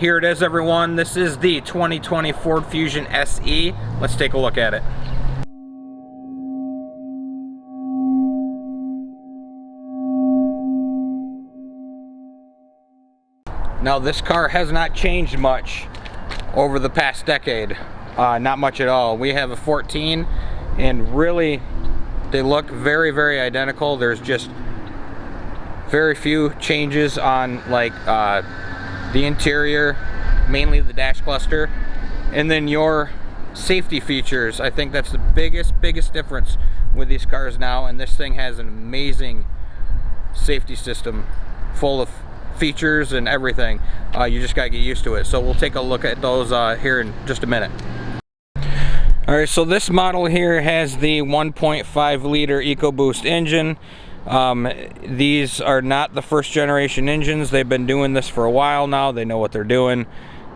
here it is, everyone. This is the 2020 Ford Fusion SE. Let's take a look at it. Now this car has not changed much over the past decade. Not much at all. We have a 14 and really they look very, very identical. There's just very few changes on like the interior, mainly the dash cluster, and then your safety features. I think that's the biggest difference with these cars now, and this thing has an amazing safety system full of features and everything. You just gotta get used to it. So we'll take a look at those here in just a minute. Alright, so this model here has the 1.5 liter EcoBoost engine. These are not the first generation engines. They've been doing this for a while now. They know what they're doing.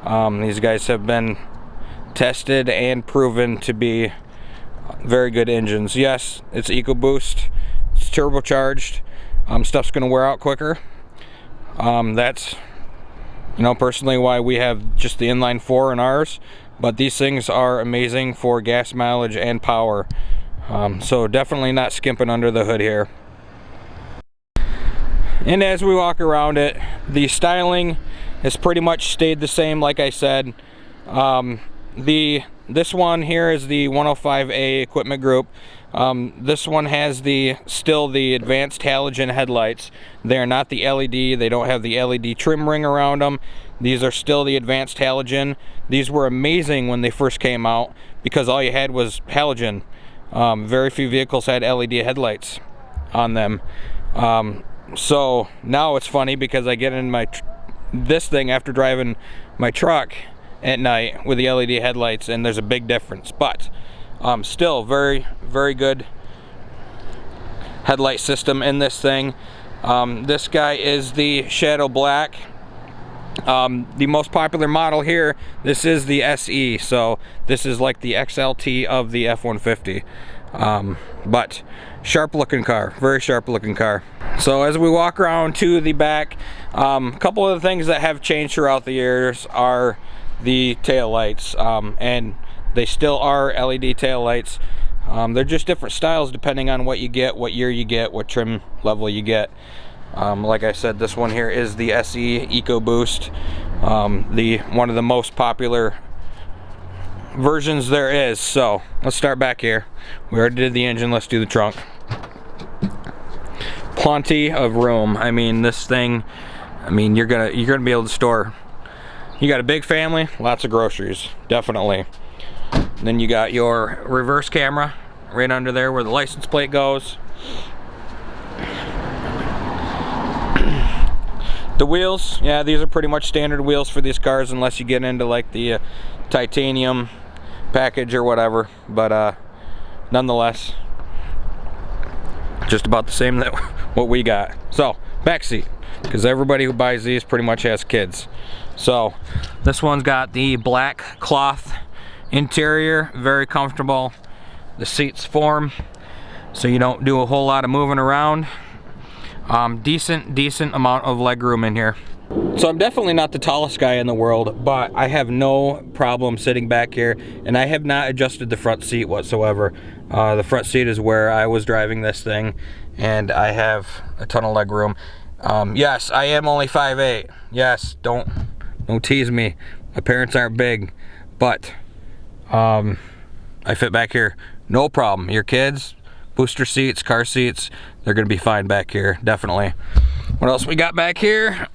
These guys have been tested and proven to be very good engines. Yes, it's EcoBoost. It's turbocharged. Stuff's gonna wear out quicker. That's, you know, personally why we have just the inline 4 in ours, but these things are amazing for gas mileage and power. So definitely not skimping under the hood here. And as we walk around it, the styling has pretty much stayed the same, like I said. This one here is the 105A equipment group. This one has still the advanced halogen headlights. They're not the LED. They don't have the LED trim ring around them. These are still the advanced halogen. These were amazing when they first came out because all you had was halogen. Very few vehicles had LED headlights on them. So now it's funny because I get in this thing after driving my truck at night with the LED headlights, and there's a big difference. But still very, very good headlight system in this thing. This guy is the Shadow Black. The most popular model here, this is the SE, so this is like the XLT of the F-150. But sharp looking car, very sharp looking car. So as we walk around to the back, a couple of the things that have changed throughout the years are the tail lights, and they still are LED tail lights. They're just different styles depending on what you get, what year you get, what trim level you get. Like I said, this one here is the SE EcoBoost, one of the most popular versions there is. So let's start back here. We already did the engine. Let's do the trunk. Plenty of room. I mean, this thing, I mean, you're gonna be able to store. You got a big family, lots of groceries, definitely. Then you got your reverse camera right under there where the license plate goes. The wheels, yeah, these are pretty much standard wheels for these cars unless you get into like the titanium package or whatever, but nonetheless just about the same that what we got. So back seat, because everybody who buys these pretty much has kids. So this one's got the black cloth interior, very comfortable. The seats form so you don't do a whole lot of moving around. Decent amount of leg room in here. So I'm definitely not the tallest guy in the world, but I have no problem sitting back here, and I have not adjusted the front seat whatsoever. The front seat is where I was driving this thing, and I have a ton of leg room. Yes, I am only 5'8". Yes, don't tease me. My parents aren't big, but I fit back here, no problem. Your kids, booster seats, car seats, they're gonna be fine back here, definitely. What else we got back here?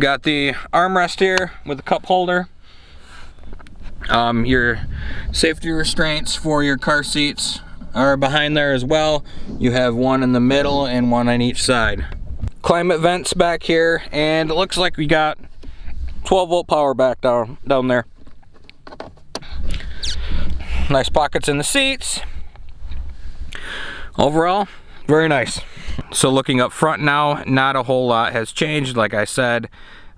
Got the armrest here with a cup holder. Your safety restraints for your car seats are behind there as well. You have one in the middle and one on each side. Climate vents back here, and it looks like we got 12-volt power back down there. Nice pockets in the seats. Overall, very nice. So looking up front now, not a whole lot has changed, like I said.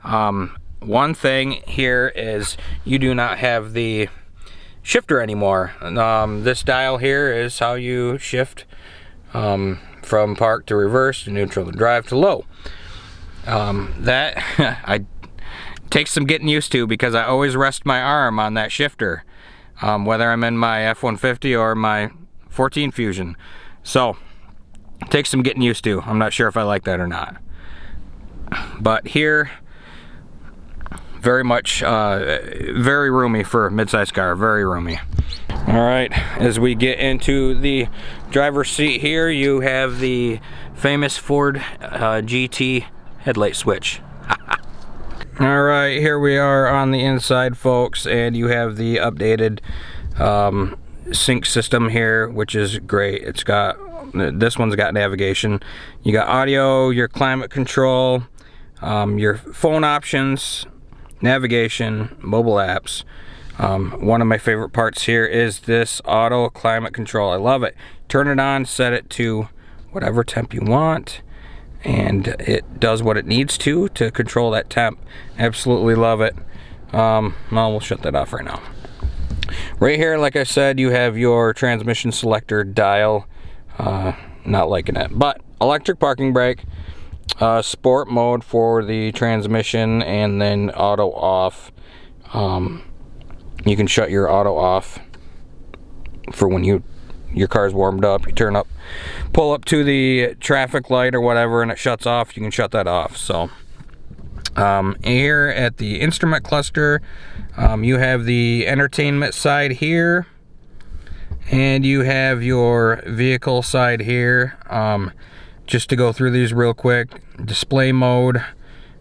One thing here is you do not have the shifter anymore. This dial here is how you shift from park to reverse to neutral to drive to low. That takes some getting used to because I always rest my arm on that shifter, whether I'm in my F-150 or my 14 Fusion. So it takes some getting used to. I'm not sure if I like that or not. But here, very much, very roomy for a mid-size car, very roomy. All right, as we get into the driver's seat here, you have the famous Ford GT headlight switch. All right, here we are on the inside, folks, and you have the updated sync system here, which is great. It's got, this one's got navigation. You got audio, your climate control, your phone options, navigation, mobile apps. One of my favorite parts here is this auto climate control. I love it. Turn it on, set it to whatever temp you want, and it does what it needs to control that temp. Absolutely love it. Well, we'll shut that off right now. Right here, like I said, you have your transmission selector dial. Not liking it, but electric parking brake, sport mode for the transmission, and then auto off. You can shut your auto off for when your car's warmed up. You turn up, pull up to the traffic light or whatever, and it shuts off. You can shut that off. So here at the instrument cluster, you have the entertainment side here, and you have your vehicle side here. Just to go through these real quick, display mode,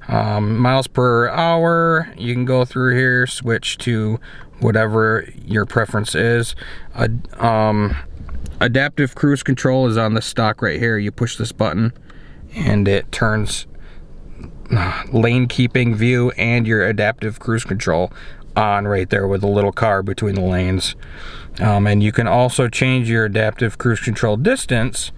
miles per hour, you can go through here, switch to whatever your preference is. Adaptive cruise control is on the stock right here. You push this button and it turns lane keeping, view, and your adaptive cruise control on right there with a little car between the lanes. And you can also change your adaptive cruise control distance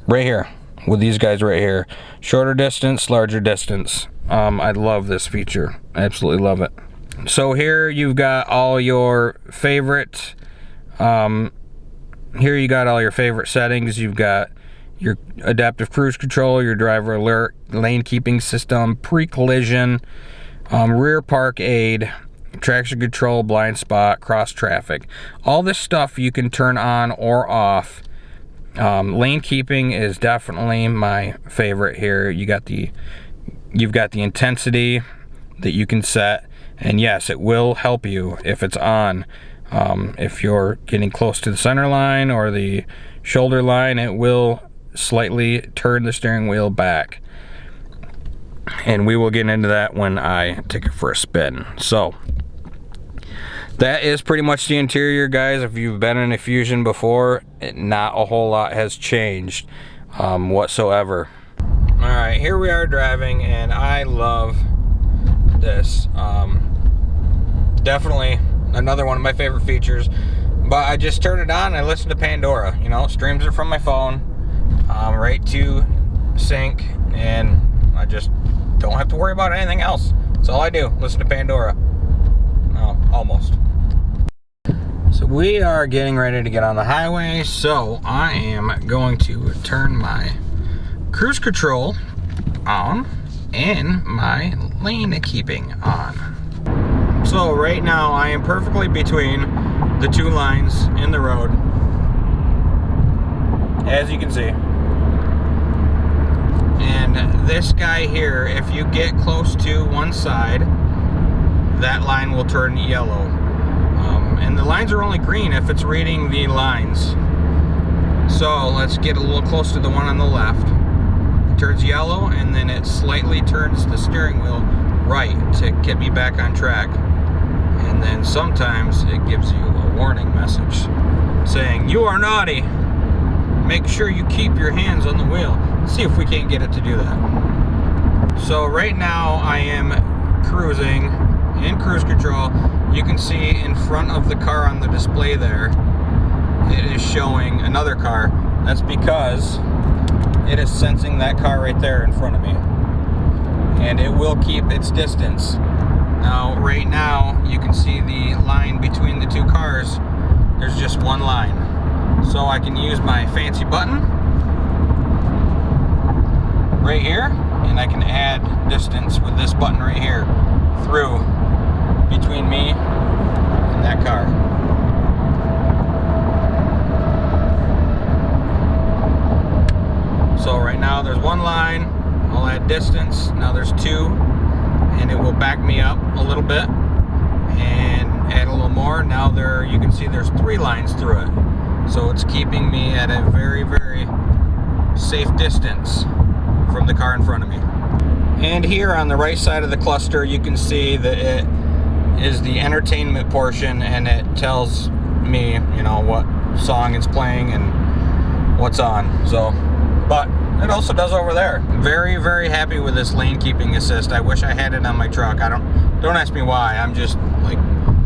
right here with these guys right here. Shorter distance, larger distance. I love this feature. I absolutely love it. So here you've got all your favorite, here you got all your favorite settings. You've got your adaptive cruise control, your driver alert, lane keeping system, pre-collision, rear park aid, traction control, blind spot, cross traffic. All this stuff you can turn on or off. Lane keeping is definitely my favorite here. You've got the intensity that you can set, and yes, it will help you if it's on. If you're getting close to the center line or the shoulder line, it will slightly turn the steering wheel back, and we will get into that when I take it for a spin. So that is pretty much the interior, guys. If you've been in a Fusion before, not a whole lot has changed whatsoever. Alright, here we are driving, and I love this. Definitely another one of my favorite features. But I just turn it on, I listen to Pandora. You know, it streams it from my phone right to sync, and I just don't have to worry about anything else. That's all I do, listen to Pandora. No, almost. So we are getting ready to get on the highway, so I am going to turn my cruise control on and my lane keeping on. So right now I am perfectly between the two lines in the road, as you can see. And this guy here, if you get close to one side, that line will turn yellow. And the lines are only green if it's reading the lines. So let's get a little close to the one on the left. It turns yellow, and then it slightly turns the steering wheel right to get me back on track. And then sometimes it gives you a warning message saying, "You are naughty. Make sure you keep your hands on the wheel." Let's see if we can't get it to do that. So right now I am cruising in cruise control. You can see in front of the car on the display there, it is showing another car. That's because it is sensing that car right there in front of me, and it will keep its distance. Now right now you can see the line between the two cars. There's just one line, so I can use my fancy button right here and I can add distance with this button right here through between me and that car. So right now there's one line, I'll add distance, now there's two, and it will back me up a little bit and add a little more. Now you can see there's three lines through it. So it's keeping me at a very, very safe distance from the car in front of me. And here on the right side of the cluster, you can see that it is the entertainment portion, and it tells me, you know, what song it's playing and what's on. So, but it also does over there. Very, very happy with this lane keeping assist. I wish I had it on my truck. Don't ask me why. I'm just like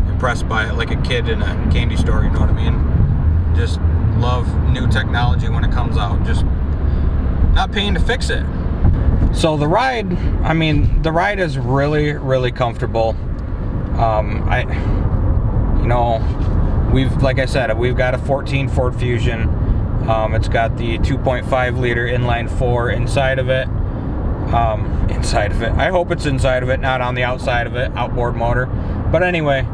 impressed by it, like a kid in a candy store, you know what I mean? Just love new technology when it comes out. Just not paying to fix it. So the ride, I mean, the ride is really, really comfortable. Like I said, we've got a 14 Ford Fusion. It's got the 2.5 liter inline 4 inside of it. I hope it's inside of it, not on the outside of it, outboard motor. But anyway,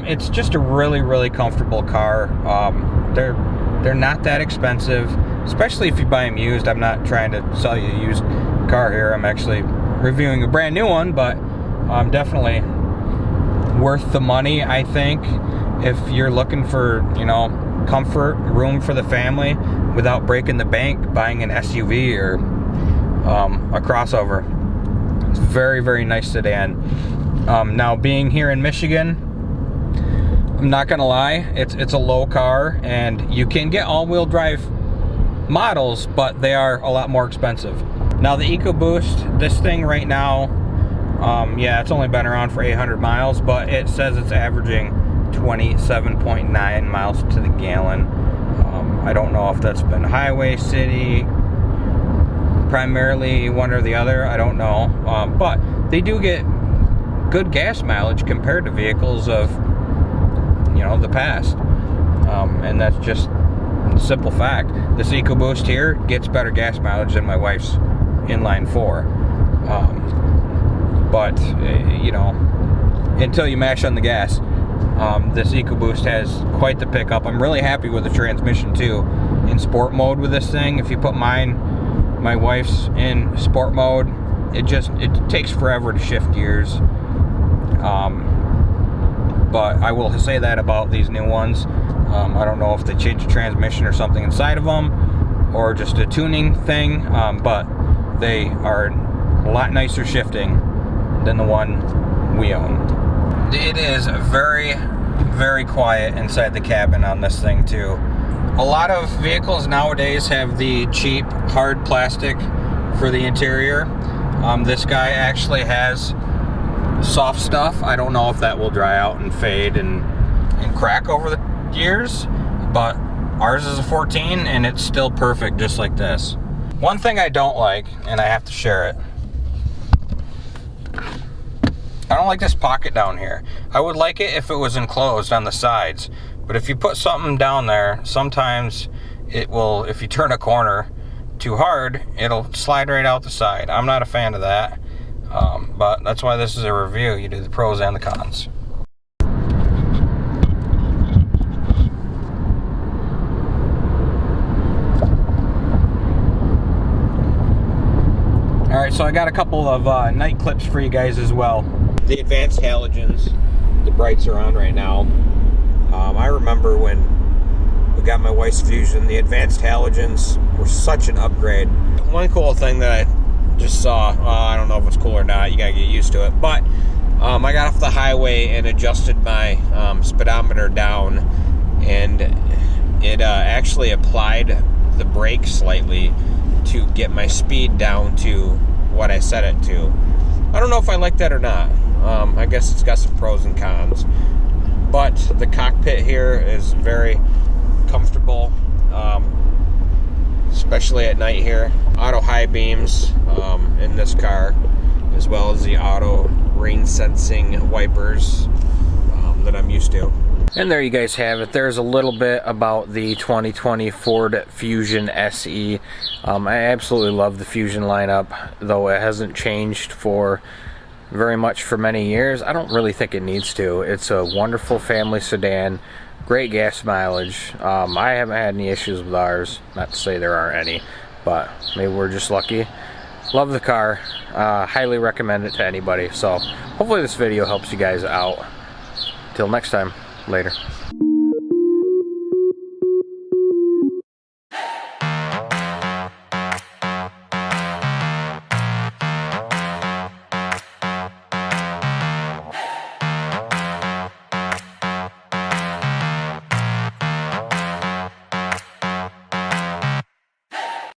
it's just a really, really comfortable car. They're not that expensive, especially if you buy them used. I'm not trying to sell you a used car here. I'm actually reviewing a brand new one, but definitely worth the money, I think, if you're looking for, you know, comfort, room for the family without breaking the bank, buying an SUV or a crossover. It's very, very nice sedan. Now, being here in Michigan, I'm not gonna lie, it's a low car, and you can get all-wheel drive models, but they are a lot more expensive. Now the EcoBoost, this thing right now, yeah, it's only been around for 800 miles, but it says it's averaging 27.9 miles to the gallon. I don't know if that's been highway, city, primarily one or the other, I don't know. But they do get good gas mileage compared to vehicles of, you know, the past. And that's just a simple fact. This EcoBoost here gets better gas mileage than my wife's inline 4. But, you know, until you mash on the gas, this EcoBoost has quite the pickup. I'm really happy with the transmission too. In sport mode with this thing, if you put my wife's in sport mode, it takes forever to shift gears. But I will say that about these new ones. I don't know if they changed the transmission or something inside of them, or just a tuning thing, but they are a lot nicer shifting than the one we own. It is very, very quiet inside the cabin on this thing too. A lot of vehicles nowadays have the cheap hard plastic for the interior. This guy actually has soft stuff. I don't know if that will dry out and fade and crack over the years, but ours is a 14 and it's still perfect just like this. One thing I don't like, and I have to share it, I don't like this pocket down here. I would like it if it was enclosed on the sides, but if you put something down there, sometimes it will, if you turn a corner too hard, it'll slide right out the side. I'm not a fan of that, but that's why this is a review. You do the pros and the cons. Alright, so I got a couple of night clips for you guys as well. The advanced halogens, the brights are on right now. I remember when we got my wife's Fusion, the advanced halogens were such an upgrade. One cool thing that I just saw, I don't know if it's cool or not, you gotta get used to it, but I got off the highway and adjusted my speedometer down, and it actually applied the brake slightly to get my speed down to what I set it to. I don't know if I like that or not. I guess it's got some pros and cons. But the cockpit here is very comfortable, especially at night here. Auto high beams in this car, as well as the auto rain sensing wipers that I'm used to. And there you guys have it. There's a little bit about the 2020 Ford Fusion SE. I absolutely love the Fusion lineup, though it hasn't changed for very much for many years. I don't really think it needs to. It's a wonderful family sedan, great gas mileage. I haven't had any issues with ours. Not to say there aren't any, but maybe we're just lucky. Love the car. Highly recommend it to anybody. So hopefully this video helps you guys out. Till next time. Later.